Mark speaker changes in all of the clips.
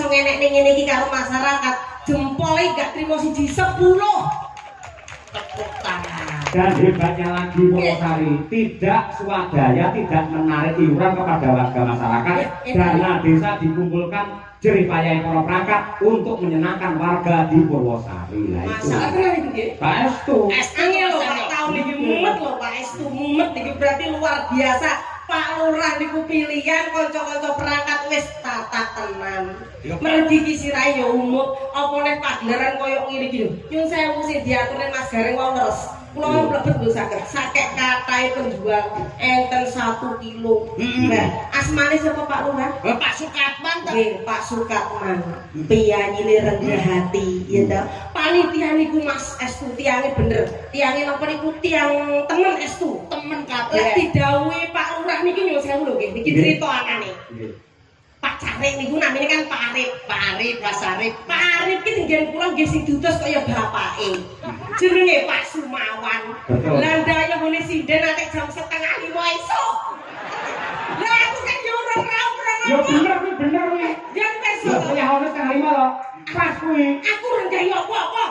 Speaker 1: iso ngenekne ngene iki karo masyarakat. Jempole gak trimo siji 10. Tepuk tangan.
Speaker 2: Dan hebatnya lagi Purwosari, tidak swadaya, tidak menarik iuran kepada warga masyarakat. Dana desa dikumpulkan jerih payah para perangkat untuk menyenangkan warga di Purwosari.
Speaker 1: Masyarakat iki
Speaker 2: Pak Estu.
Speaker 1: Angel lho Pak tahun iki mumet lho Pak Estu mumet iki berarti luar biasa. Pak Lurah niku pilihan kanca-kanca perangkat wis tata tenan. Mergi iki sirahe ya umum, apa nek pagelaran koyo ngene iki lho. Nyun sewu sing diaturne Mas Gareng wau leres. Kula mlebet lho sakek katahe penjual enten 1 kilo. Nah, asmane sapa Pak Lurah?
Speaker 3: Pak Sukatman ta?
Speaker 1: Nggih, Pak Sukatman. Piyanyine rendah hati, ya ta. Panitia niku Mas Estu tiange bener. Tiange napa niku tiang temen Estu, temen kabeh. Lek didhawuhi Pak Lurah niki nyuwun sewu lho nggih, niki crita anane. Pak Carik niku namine kan Pak Arif.
Speaker 3: Pak Arif, Mas Arif.
Speaker 1: Pak Arif ki nggih kula nggih sing diutus kaya bapake. Jenenge Pak Sumawan. Lah ndaya ngene sinden nek jam 4:30 esuk. Lah aku kan yo ora
Speaker 2: Ya bener kuwi bener kuwi.
Speaker 1: Yang
Speaker 2: Ya
Speaker 1: besok
Speaker 2: ya ono 4:30 lho. Pas kuwi.
Speaker 1: aku ora gawe apa-apa.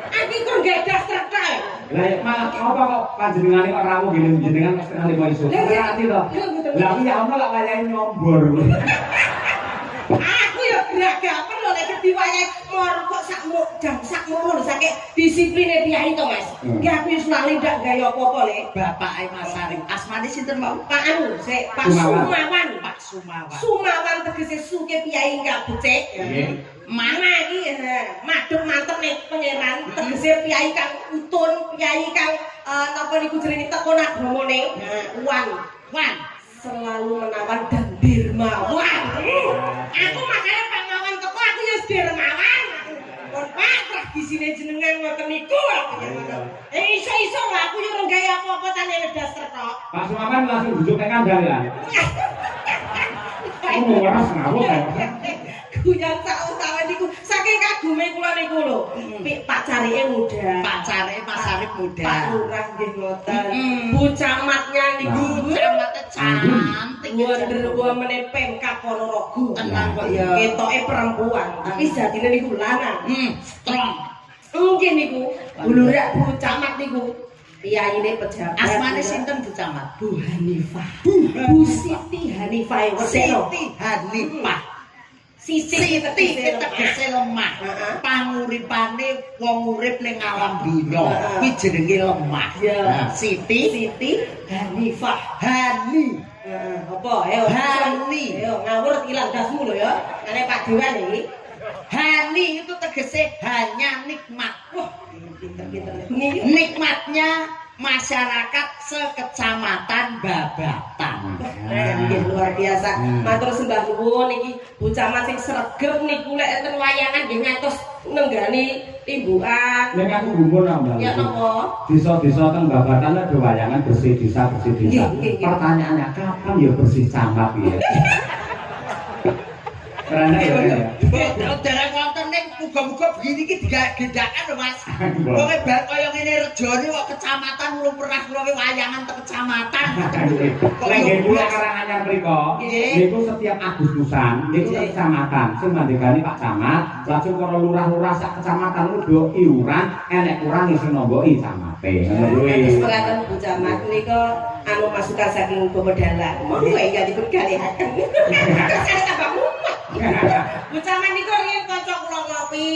Speaker 1: Aku kok gawe daftar kae.
Speaker 2: Lah ya malah apa kok panjenengane kok rawuh ngene jenengan 4:30 esuk. Berarti to. Lah kuwi ya ono lak wayahe nyombor.
Speaker 1: Aku ya geragapan lho nek diwayahi mor kok sakmu lho saking disipline piyai to Mas. Nggih aku wis lali ndak gawe apa-apa le.
Speaker 3: Bapake Mas Arif. Asmane sinten mau?
Speaker 1: Pak anu sik Pak Sumawan.
Speaker 3: Pak Sumawan.
Speaker 1: Sumawan tegese suke piyai enggak becik. Mana iki madhep mantene pangeran tegese piyai kang utun, piyai kang napa niku jenenge tekon agamane. Wan selalu menawan dan dermawan. Aku makanya Pak Mawan teko aku ya dermawan. Kon Pak tradisine jenengan ngoten niku. Iso-iso lah aku yo ora gawe apa-apa tane wedas tok.
Speaker 2: Pak Sumaman langsung duduk ning kandang ya. Oh, ora ngawur kae.
Speaker 1: Guyon sak utawa niku saking kagume kula niku lho. Pak Carike muda.
Speaker 3: Pak Carike Mas Arif muda.
Speaker 1: Pak Lurah nggih ngoten. Bu camatnya niku
Speaker 3: Camate cantik.
Speaker 1: Wonder Woman Pemkab Ponorogo.
Speaker 3: Tenang kok ya.
Speaker 1: Ketoke perempuan, tapi jatine niku lanang.
Speaker 3: Strong.
Speaker 1: Nggih niku. Bu Lurah Bu camat niku. Piyayine pejabat.
Speaker 3: Asmane sinten Bu Camat?
Speaker 1: Bu Hanifah. Bu Siti Hanifah.
Speaker 3: Siti Hanifah. Siti tegese lemah. Panguripane wong urip ning alam dunya kuwi jenenge lemah. Siti
Speaker 1: Hanifah.
Speaker 3: Hani.
Speaker 1: Apa? Ayo.
Speaker 3: Hani.
Speaker 1: Ayo ngawur ilang dasmu lho ya. Ane Pak Dewan iki.
Speaker 3: Hani itu tegese hanya nikmat.
Speaker 1: Wah, pinter-pinter.
Speaker 3: Nikmatnya masyarakat sekecamatan Babatan.
Speaker 1: Nggih luar biasa. Matur sembah nuwun iki Bu Camat sing sregep niku lek enten wayangan nggih ngantos nenggani timbukan.
Speaker 2: Nek aku gumun Mbak.
Speaker 1: Ya napa?
Speaker 2: Desa-desa teng Babatan ada wayangan bersih desa, bersih desa. Pertanyaannya kapan ya bersih camat ya? Karena ya.
Speaker 3: Dereng wonten ning muga-muga begini iki digendakan lho Mas. Wong bar kaya ngene rejane kok kecamatan belum pernah kula wayangan te kecamatan.
Speaker 2: Lek kula Karanganyar mriko, niku setiap Agustusan niku ke kecamatan sing mandekani Pak Camat, lajeng para lurah-lurah sak kecamatan kudu iuran, enek kurang sing nomboki camate.
Speaker 1: Terus pengaten Bu Camat nika anu masukan saking Bobodalan. Monggo ya dipegalehaken. Terus tambah mumet. Bu Camat niku riyen kanca kula ngopi.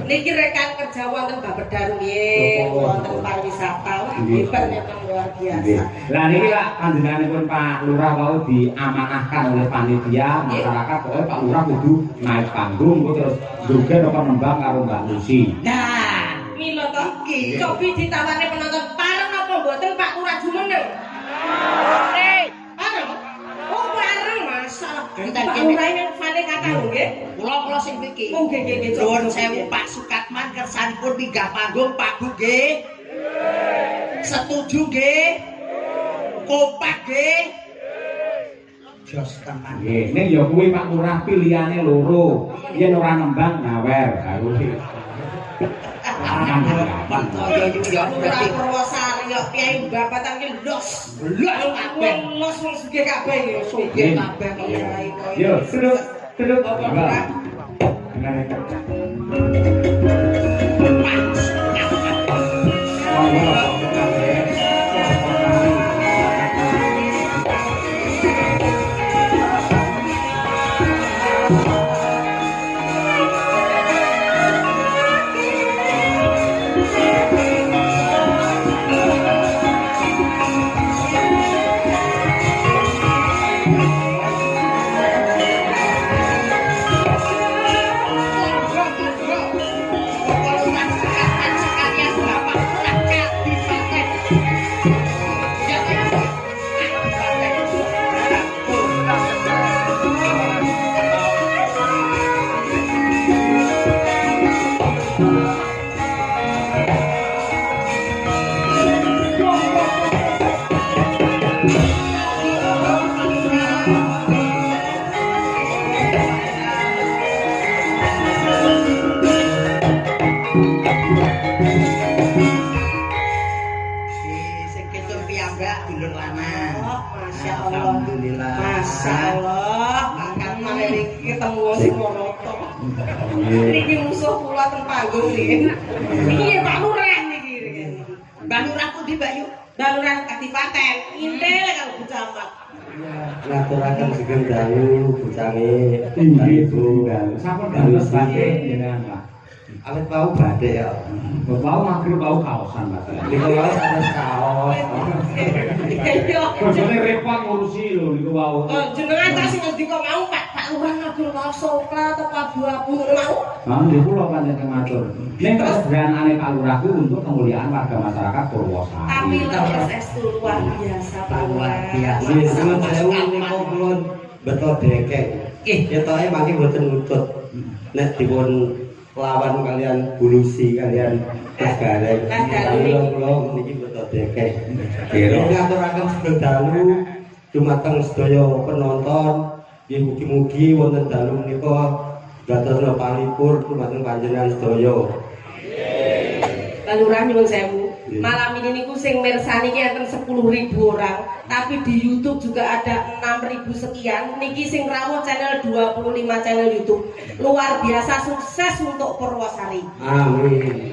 Speaker 1: Niki rekan kerja wonten Babedan nggih, wonten pariwisata. Hebat memang luar biasa.
Speaker 2: Lah niki Pak panjenenganipun Pak Lurah wau diamanahkan oleh panitia masyarakat pokoke Pak Lurah kudu naik panggung terus joget apa nembang karo Mbak Lucy.
Speaker 1: Nah, mila to iki cobi ditawane penonton pareng apa mboten Pak Lurah jumeneng? Pareng. Oh, pareng masalah. Pak Lurah ini fane kata nggih.
Speaker 3: Kula sing mriki.
Speaker 1: Oh nggih nggih
Speaker 3: Nuwun sewu Pak Sukatman kersanipun minggah panggung Pak Bu nggih. Setuju nggih? Kompak nggih? Jos tenan.
Speaker 2: Nggih, ning ya kuwi Pak Lurah pilihane loro. Yen ora nembang nyawer karo iki.
Speaker 1: Lurah Purwosari yo Kyai Babatan ki los. Los wong sugih kabeh yo sugih kabeh kok.
Speaker 2: Yo, terus
Speaker 1: Bapak Niki musuh kula ten panggung niki. Iki Pak Lurah niki.
Speaker 3: Mbak Lurah pundi Mbak Yu?
Speaker 1: Mbak Lurah Kadipaten, intel kalau Bucamat.
Speaker 4: Ngaturaken sugeng dalu bucange
Speaker 2: Ibu sampun dalu badhe jenengan Pak.
Speaker 4: awet wau badhe ya.
Speaker 2: Bau magrib bau kaosan Mas.
Speaker 4: Niku wae sanes kaos.
Speaker 1: Iya.
Speaker 2: Bojone repot ngurusi lho niku wau.
Speaker 1: Oh, jenengan tak sing ngendika mau Pak Lurah ngatur kaos coklat atau abu-abu mau.
Speaker 2: Ah, niku kula panjenengan matur. Ning kesederhanane Pak Lurah ku untuk kemuliaan warga masyarakat Purwosari.
Speaker 1: Tapi SSU luar biasa Pak Lurah.
Speaker 4: Nggih, nuwun sewu niku kula beto dekek. Nggih, ketoke mangke mboten nutut. Nek dipun lawan kalian bulusi kalian Gareng. Kula niki beto dekek. Kira ngaturaken sugeng dalu dumateng sedaya penonton. Nggih mugi-mugi wonten dalu menika dadosa palipur dumateng panjenengan sedaya.
Speaker 1: Pak Lurah nyuwun sewu. Malam ini niku sing mirsani ki enten 10.000 orang, tapi di YouTube juga ada 6.000 sekian. Niki sing rawuh channel 25 channel YouTube. Luar biasa sukses untuk Purwosari.
Speaker 4: Amin.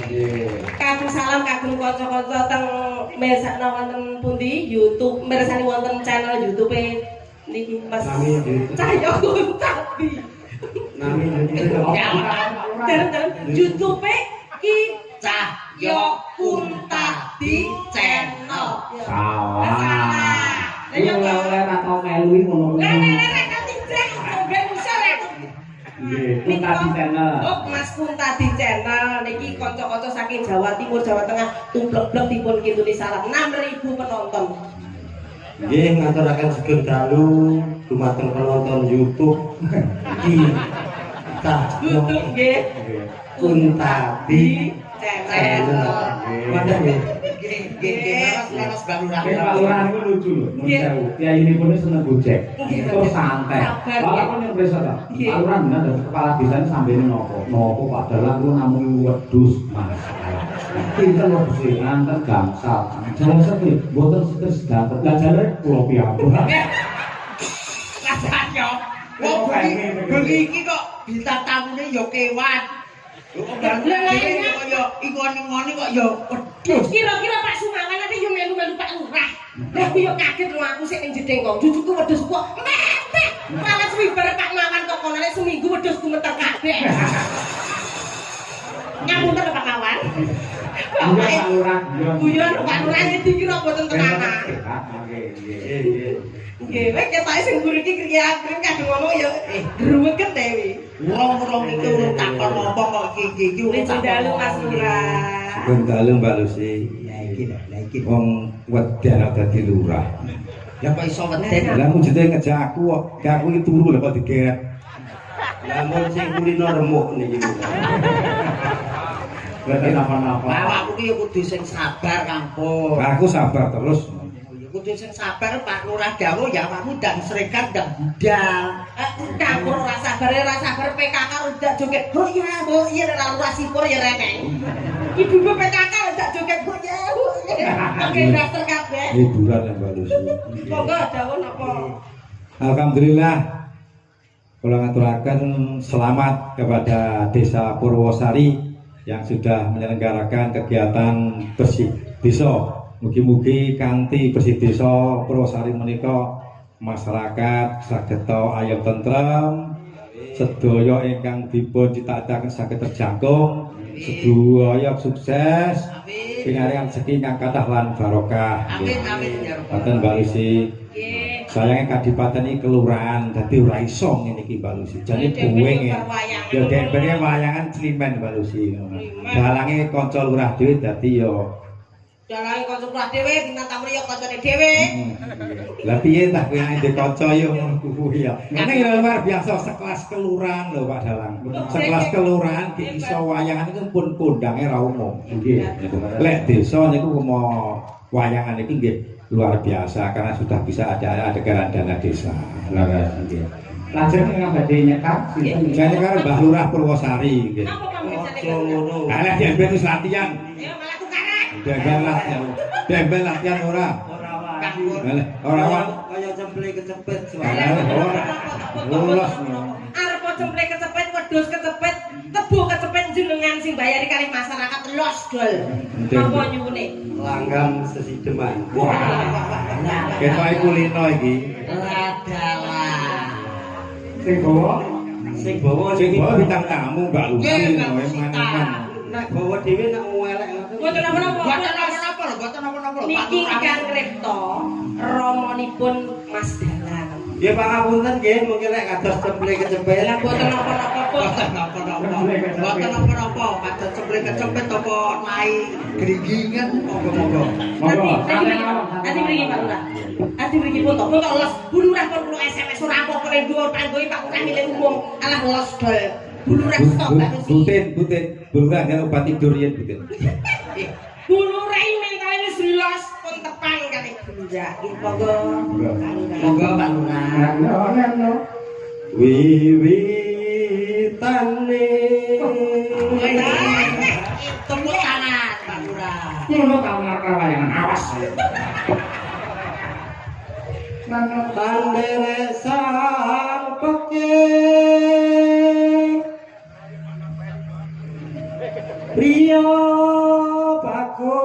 Speaker 1: Kagem salam kagem kanca-kanca teng mesakna wonten pundi YouTube mirsani wonten channel YouTube niki Mas Cahyo Kuntadi.
Speaker 4: Nami
Speaker 1: YouTube ki Cahyo Kuntadi channel.
Speaker 2: Salah. Ini oleh atau melu ngono. Kuntadi channel.
Speaker 1: Oh, Mas Kuntadi channel niki kanca-kanca saking Jawa Timur, Jawa Tengah tumblek-blek dipun kintuni salam 6.000 penonton.
Speaker 4: Nggih ngaturaken sugeng dalu dumateng penonton YouTube iki Cahyo
Speaker 1: Nggih.
Speaker 4: Kuntadi
Speaker 1: Channel.
Speaker 4: Mantap nggih.
Speaker 3: Leres Mbak Lurah.
Speaker 2: Pak Lurah niku lucu lho. Mun sewu. Kiai ini pun seneng gojek. Terus santai. Walaupun yang biasa ta. Pak Lurah bener dari kepala desa ini sambil nopo. Nopo padahal lu namung wedhus Mas. Pinten lho sih antar gangsal. Jalan sepi, boten setes dapat. Lah jalan pulau piyambak.
Speaker 3: Rasanya. Wong bengi iki kok bintang tamune ya kewan. Kok ya ikon-ikone kok ya wedhus.
Speaker 1: Kira-kira Pak Sumawan nanti yo melu-melu Pak Lurah. Lah yo kaget lho aku sik ning jeding kok. Cucuku wedhus kok. Mepet. Malah swiber Pak Mawan kok kono seminggu wedhusku meter kabeh. Ngapunten Pak Mawan.
Speaker 2: Pak Lurah.
Speaker 1: Guyon Pak Lurah dikira boten tenanan.
Speaker 4: Nggih.
Speaker 1: Nggih, wek ketoke sing guru iki kira-kira kadung ngomong ya gruweket dewi.
Speaker 3: Urung-urung iki urung takon ngomong kok iki urung
Speaker 1: Wis dalu Mas Lurah.
Speaker 4: Sugeng dalu Mbak Lucy.
Speaker 3: Lah iki.
Speaker 4: Wong wedi ana dadi lurah.
Speaker 3: Ya kok iso weden.
Speaker 4: Lah mujute ngejak aku kok, aku iki turu lho kok digeret. Lah mun sing kulino remuk niki.
Speaker 2: Boten apa-apa.
Speaker 3: Awakku ki ya kudu sing sabar Kampung.
Speaker 4: Aku sabar terus.
Speaker 3: Ya kudu sing sabar Pak Lurah dawuh ya awakmu ndang srekat ndang budal.
Speaker 1: Campur rasa sabar PKK udah joget. Oh iya ora Lurah sipur ya reneng. Ibu PKK udah joget. Oh iya. Oke daftar kabeh.
Speaker 4: Hiburan ya Mbak Lucy.
Speaker 1: Monggo dawuh napa?
Speaker 4: Alhamdulillah
Speaker 5: kula ngaturaken selamat kepada Desa Purwosari yang sudah menyelenggarakan kegiatan bersih desa. Mugi-mugi kanthi bersih desa Purwosari menika masyarakat saged ayem tentrem, sedaya ingkang dipun citakaken saged terjangkung, sedaya sukses, pinaringan rezeki ingkang kathah lan barokah.
Speaker 3: Amin amin ya rabbal
Speaker 5: Boten Mbak Lucy. Sayange kadipaten iki kelurahan dadi ora iso ngene iki Mbak Lucy. Jane buwing ya dempene wayangan Slimen Mbak Lucy. Dalange kanca lurah dhewe dadi ya
Speaker 1: dalange kanca lurah dhewe bintang tamu ya kancane dhewe.
Speaker 5: Lah piye tah kowe nek kanca ya ngono kuwi ya. Ngene ya luar biasa sekelas kelurahan lho Pak Dalang. Sekelas kelurahan ki iso wayangan iku pun kondange ra umum. Nggih. Lek desa niku mau wayangan iki nggih luar biasa karena sudah bisa ada adegan dana desa.
Speaker 2: Laras nggih. Lajeng ing badhe nyekap sinten?
Speaker 5: Jane karo Mbah Lurah Purwosari nggih.
Speaker 1: Apa kamu
Speaker 4: Ojo ngono.
Speaker 5: Kalah dembel wis latihan.
Speaker 1: Ya malah tukaran.
Speaker 5: Dembel latihan. Dembel latihan ora. Ora wan.
Speaker 4: Kaya cemple kecepet
Speaker 5: Kalah ora. Lolos.
Speaker 1: Arep cemplek kecepet, wedhus kecepet, tebu kecepet jenengan sing bayari kalih masyarakat los dol. Apa nyuwune?
Speaker 4: langgam sesideman.
Speaker 5: Ketoke kulino iki.
Speaker 3: Ladalah.
Speaker 2: Sing bawa
Speaker 4: Sing bawa
Speaker 5: Sing bawa bintang tamu Mbak Lucy maneman.
Speaker 4: nek bawa dhewe nek elek ngoten.
Speaker 1: Mboten napa-napa.
Speaker 3: Boten napa-napa lho, boten napa-napa lho.
Speaker 1: Niki Kang Kripto ramanipun Mas Dalang.
Speaker 4: Ya pangapunten nggih mungkin lek kados cemple kecepet.
Speaker 1: Lah mboten napa-napa kok.
Speaker 3: Boten napa-napa. Boten napa-napa. Kados cepet apa lai gringgingan monggo-monggo.
Speaker 1: Ati mriki Pak Lurah. Ati mriki foto. Foto los bulurah kon kula SMS ora apa-apa ning dhuwur panggoe Pak Lurah milih umum. Alah los dol. Bulurah stop Mbak Lucy.
Speaker 5: Butin, bulurah kan obat tidur yen butin.
Speaker 1: Bulurah mentale wis los kon tepang kali bulurah. Monggo.
Speaker 3: Monggo Pak Lurah.
Speaker 4: Wiwitane
Speaker 3: Tepuk tangan Pak Lurah.
Speaker 2: ngono ta wayangan awas.
Speaker 4: tandere sang peke Rio bagus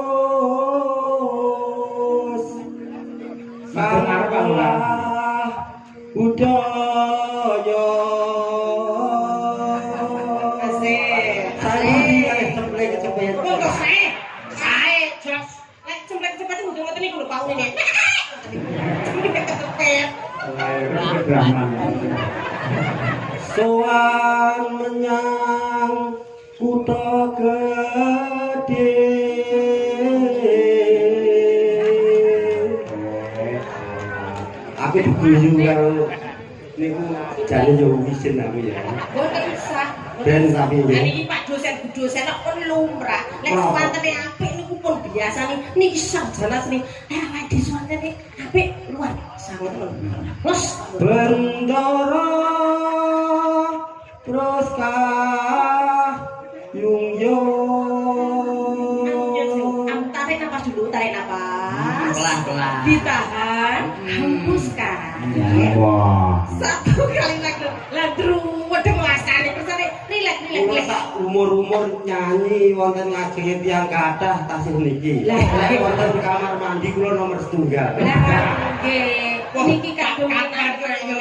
Speaker 4: salah budaya sari kalih temple kecepet
Speaker 1: Monggo sae. Sae jos. Lek cemplek-cemplek kudu ngoten niku lho Pak Uni. Cemplek kecepet.
Speaker 4: sowan menyang kutha gedhe aku diguyu karo niku jane yo wisin aku ya
Speaker 1: Mboten usah.
Speaker 4: ben tapi
Speaker 1: Lah
Speaker 4: nggih
Speaker 1: niki Pak dosen Bu dosen kok pun lumrah. Lek swantene apik niku pun biasa niki sarjana seni. Lek awake dhewe swantene apik luar biasa ngoten. Los.
Speaker 4: bendara terus yung
Speaker 1: Am tarik napas dulu, tarik napas.
Speaker 3: Pelan-pelan.
Speaker 1: Ditahan, hembuskan.
Speaker 2: Wah.
Speaker 1: Satu kali lagi. Lah druwedeng wasane persane rileks.
Speaker 4: sak umur-umur nyanyi wonten ngajenge tiyang kathah tasih niki.
Speaker 1: Lah,
Speaker 4: wonten kamar mandi kula nomor setunggal.
Speaker 1: Lah nggih, niki kagem
Speaker 3: Kapan yo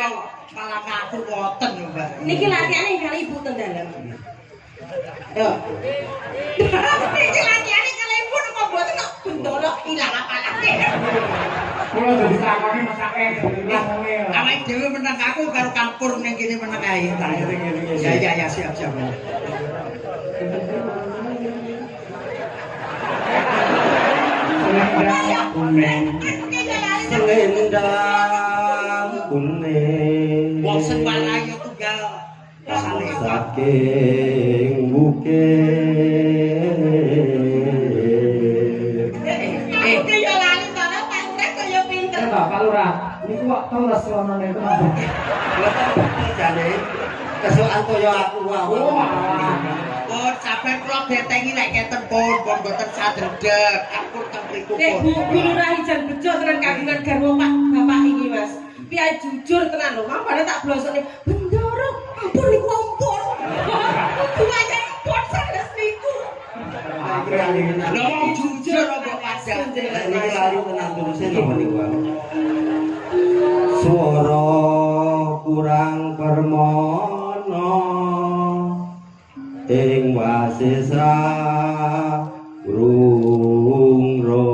Speaker 3: malah aku boten yo, Mbak.
Speaker 1: niki latihane kali ibu teng dalem. Yo. Niki latihane kali ibu kok mboten kok bendoro ilang apalane.
Speaker 2: Kula dadi takoni mesake sebenarnya ngene.
Speaker 3: Awake dhewe meneng aku karo kampur ning kene meneng ae. Ya siap.
Speaker 4: Selendang kuning
Speaker 3: Wong sing walayu tunggal rasane
Speaker 4: saking bukit
Speaker 1: Iki yo lali to Pak Urek kaya pinter.
Speaker 2: Pak Lurah, niku kok teles lonone kenapa?
Speaker 4: jane kesukaan kaya aku wae.
Speaker 3: Oh, sabar kula betengi nek keten pun mboten sadredeg. Aku teng mriku
Speaker 1: Bu Lurah Ijan Bejo tenan kagungan garwa Pak Bapak iki Mas. Piye jujur tenan lho, mangkane tak blosone bendoro
Speaker 4: Sing apa niku, Bang? Swara kurang permono ing wasisa rungro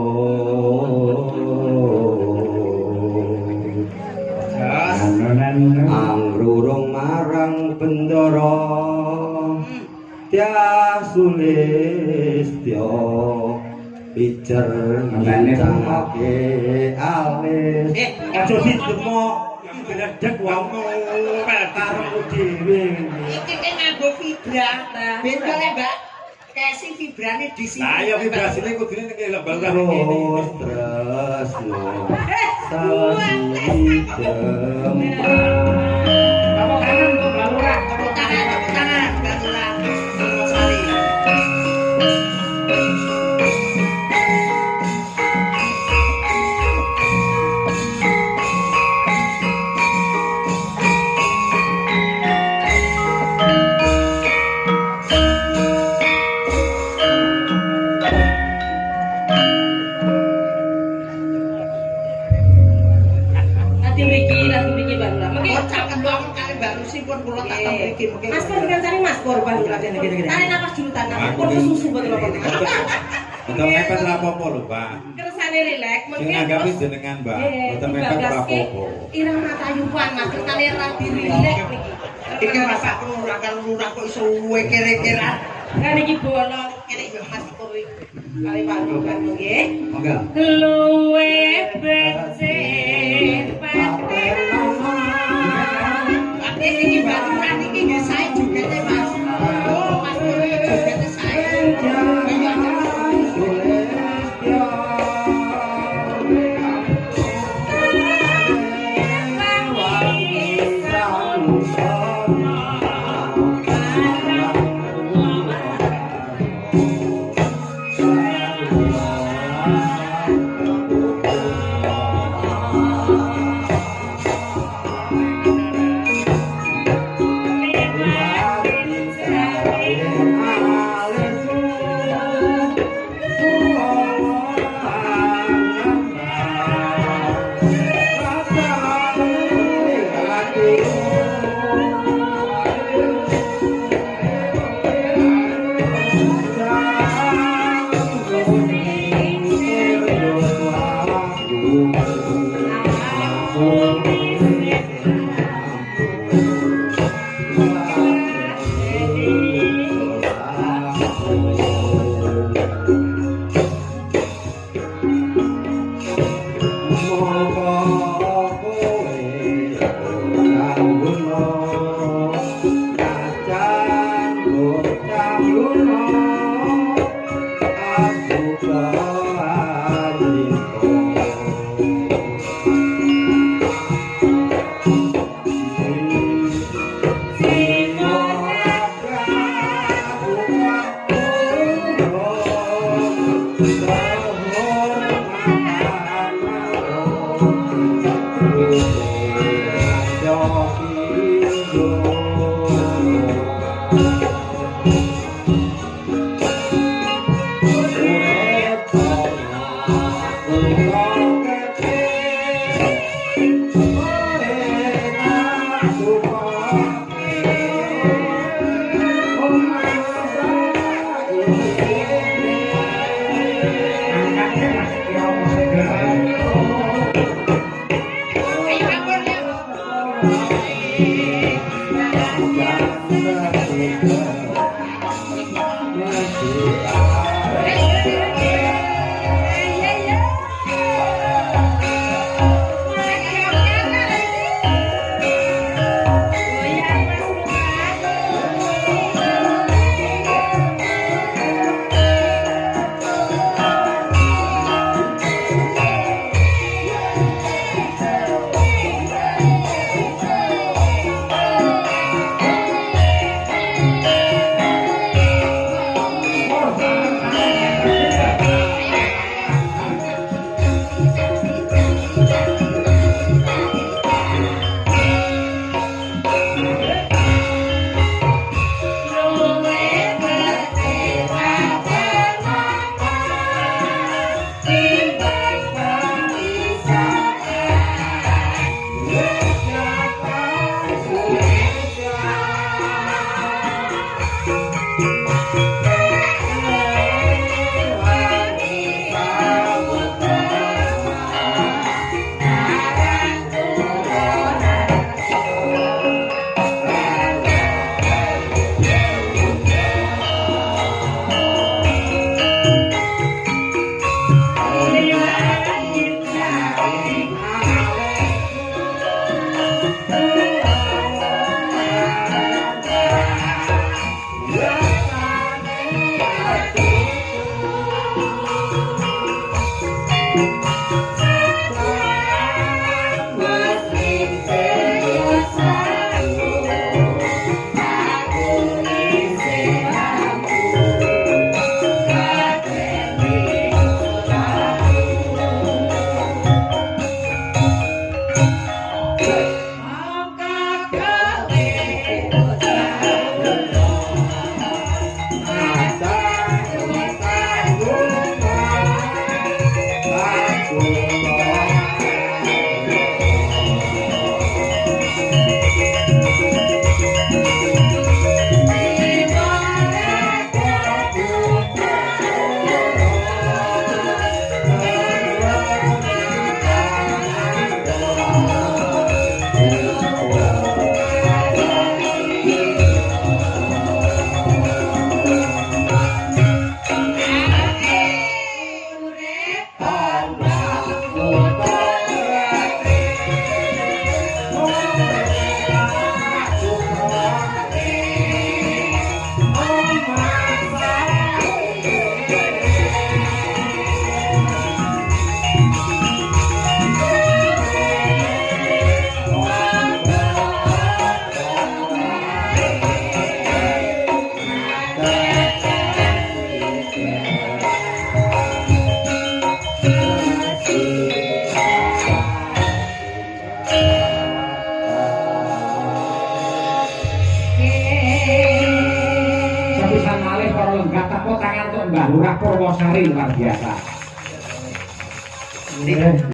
Speaker 4: angrurung marang bendara Tya Sulistya pijer ngitake alis aja didemok gledek wae karo dhewe
Speaker 3: Iki nganggo vibra. Beda nek Mbak Kesi vibrane di sini.
Speaker 5: Lah ya vibrasine kudune nek lembang
Speaker 4: terus tresno sasi
Speaker 2: Apa kanan tuh Lurah?
Speaker 3: Tepuk tangan, Mbak Lurah. Sari. Kula tak tamriki mungkin.
Speaker 1: Mas Pur kan cari Mas Pur Bang. Tarik napas dulu tanah. Pur susu betul apa?
Speaker 5: Betul mepet ra apa-apa lho, Pak.
Speaker 1: Kersane rileks
Speaker 5: Sing
Speaker 1: mungkin.
Speaker 5: nganggapi jenengan, Mbak. Betul mepet ra apa-apa.
Speaker 1: Ireng matayupan Mas kersane ra dirileks niki.
Speaker 3: Iki masak lurah karo lurah kok iso luwe kere-keran.
Speaker 1: Lah niki bolong kene yo Mas Pur iki. Kali Pak Bukan nggih.
Speaker 5: Monggo.
Speaker 1: Luwe becik paten
Speaker 3: Iki Mbak Lurah niki nggih sae jogete Mas. Oh, Mas Pur iki jogete sae.
Speaker 2: Sepisan malih para lenggah tepuk tangan untuk Mbah Lurah Purwosari luar biasa.